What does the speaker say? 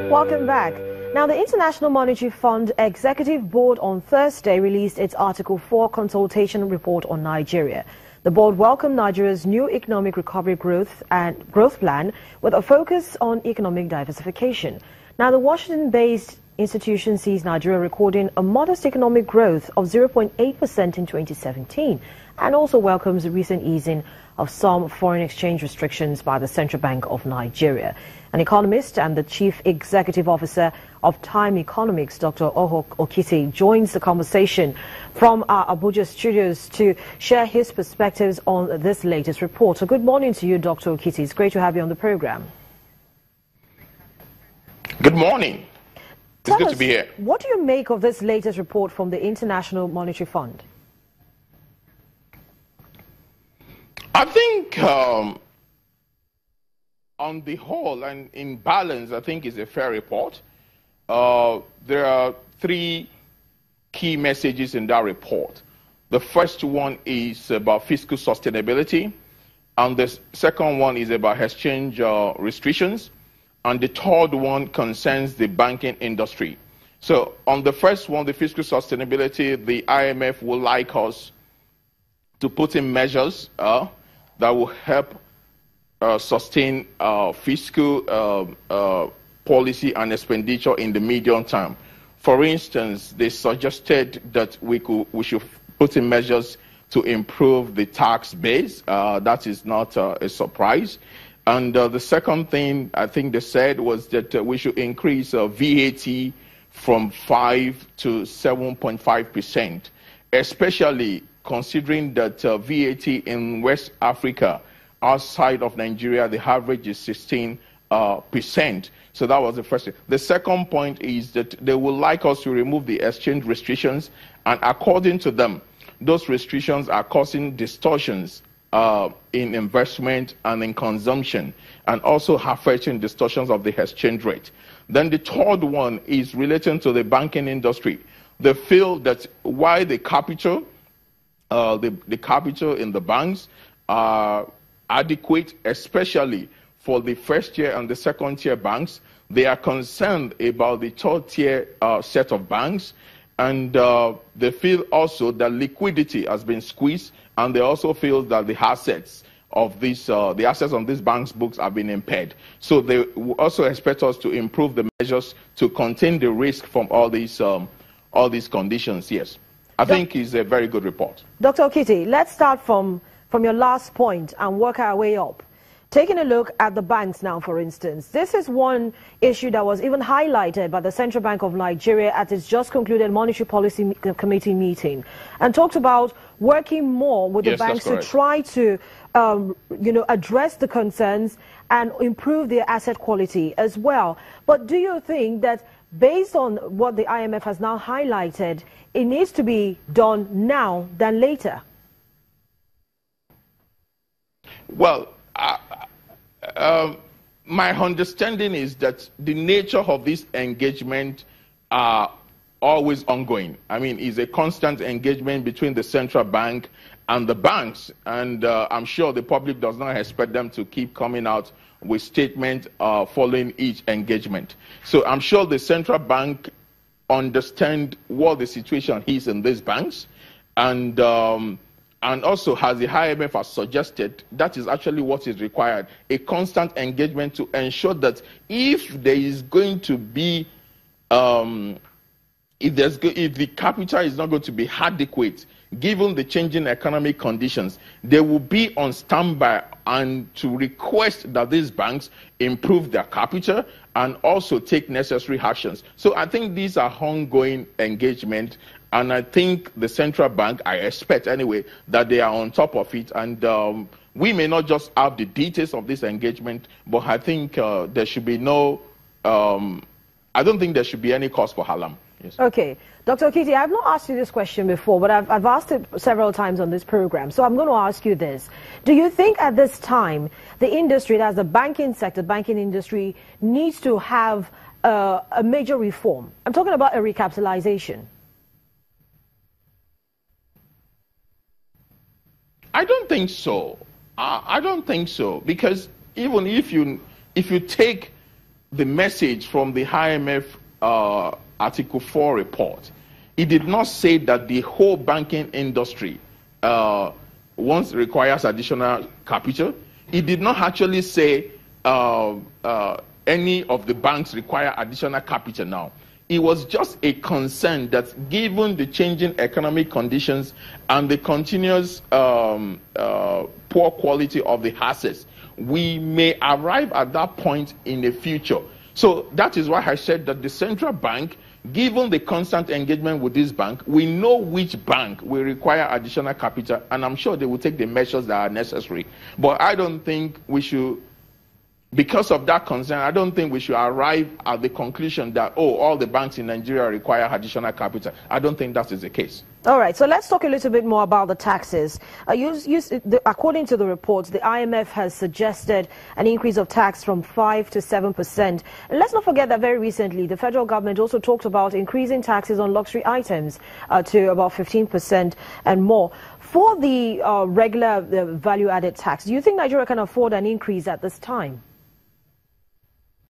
Welcome back. Now, the International Monetary Fund Executive Board on Thursday released its Article 4 consultation report on Nigeria. The board welcomed Nigeria's new economic recovery growth plan with a focus on economic diversification. Now, the Washington-based institution sees Nigeria recording a modest economic growth of 0.8% in 2017 and also welcomes the recent easing of some foreign exchange restrictions by the Central Bank of Nigeria. An economist and the Chief Executive Officer of Time Economics, Dr. Oho Okiti, joins the conversation from our Abuja studios to share his perspectives on this latest report. So good morning to you, Dr. Okiti. It's great to have you on the program. Good morning. It's good to be here. What do you make of this latest report from the International Monetary Fund? I think on the whole and in balance, I think it's a fair report. There are three key messages in that report. The first one is about fiscal sustainability, and the second one is about exchange restrictions, and the third one concerns the banking industry. So on the first one, the fiscal sustainability, the IMF would like us to put in measures that will help sustain fiscal policy and expenditure in the medium term. For instance, they suggested that we should put in measures to improve the tax base. That is not a surprise. And the second thing I think they said was that we should increase VAT from 5 to 7.5%, especially considering that VAT in West Africa, outside of Nigeria, the average is 16%. So that was the first thing. The second point is that they would like us to remove the exchange restrictions, and according to them, those restrictions are causing distortions in investment and in consumption, and also affecting distortions of the exchange rate. Then the third one is relating to the banking industry. They feel that while the capital in the banks are adequate, especially for the first tier and the second tier banks, they are concerned about the third tier set of banks, and they feel also that liquidity has been squeezed, and they also feel that the assets of the assets on these banks' books have been impaired. So they also expect us to improve the measures to contain the risk from all these conditions. Yes, I think it's a very good report. Dr. Okiti, let's start from your last point and work our way up. Taking a look at the banks now, for instance, this is one issue that was even highlighted by the Central Bank of Nigeria at its just concluded Monetary Policy Committee meeting, and talked about working more with the banks to try to address the concerns and improve their asset quality as well. But do you think that based on what the IMF has now highlighted, it needs to be done now than later? Well, my understanding is that the nature of this engagement are always ongoing. I mean, it's a constant engagement between the central bank and the banks, and I'm sure the public does not expect them to keep coming out with statements following each engagement. So I'm sure the central bank understands what the situation is in these banks, and also, as the IMF has suggested, that is actually what is required, a constant engagement to ensure that if there is going to be, if the capital is not going to be adequate, given the changing economic conditions, they will be on standby and to request that these banks improve their capital and also take necessary actions. So I think these are ongoing engagement, and I think the central bank, I expect anyway, that they are on top of it. And we may not just have the details of this engagement, but I think there should be no, I don't think there should be any cause for alarm. Yes. Okay. Dr. Okiti, I've not asked you this question before, but I've asked it several times on this program. So I'm going to ask you this. Do you think at this time the industry, that's the banking sector, banking industry, needs to have a major reform? I'm talking about a recapitalization. I don't think so. I don't think so, because even if you take the message from the IMF Article 4 report, it did not say that the whole banking industry once requires additional capital. It did not actually say any of the banks require additional capital now. It was just a concern that given the changing economic conditions and the continuous poor quality of the assets, we may arrive at that point in the future. So that is why I said that the central bank, given the constant engagement with this bank, we know which bank will require additional capital, and I'm sure they will take the measures that are necessary. But I don't think we should, because of that concern, I don't think we should arrive at the conclusion that, oh, all the banks in Nigeria require additional capital. I don't think that is the case. All right, so let's talk a little bit more about the taxes. According to the reports, the IMF has suggested an increase of tax from 5 to 7%. And let's not forget that very recently, the federal government also talked about increasing taxes on luxury items to about 15% and more. For the regular value-added tax, do you think Nigeria can afford an increase at this time?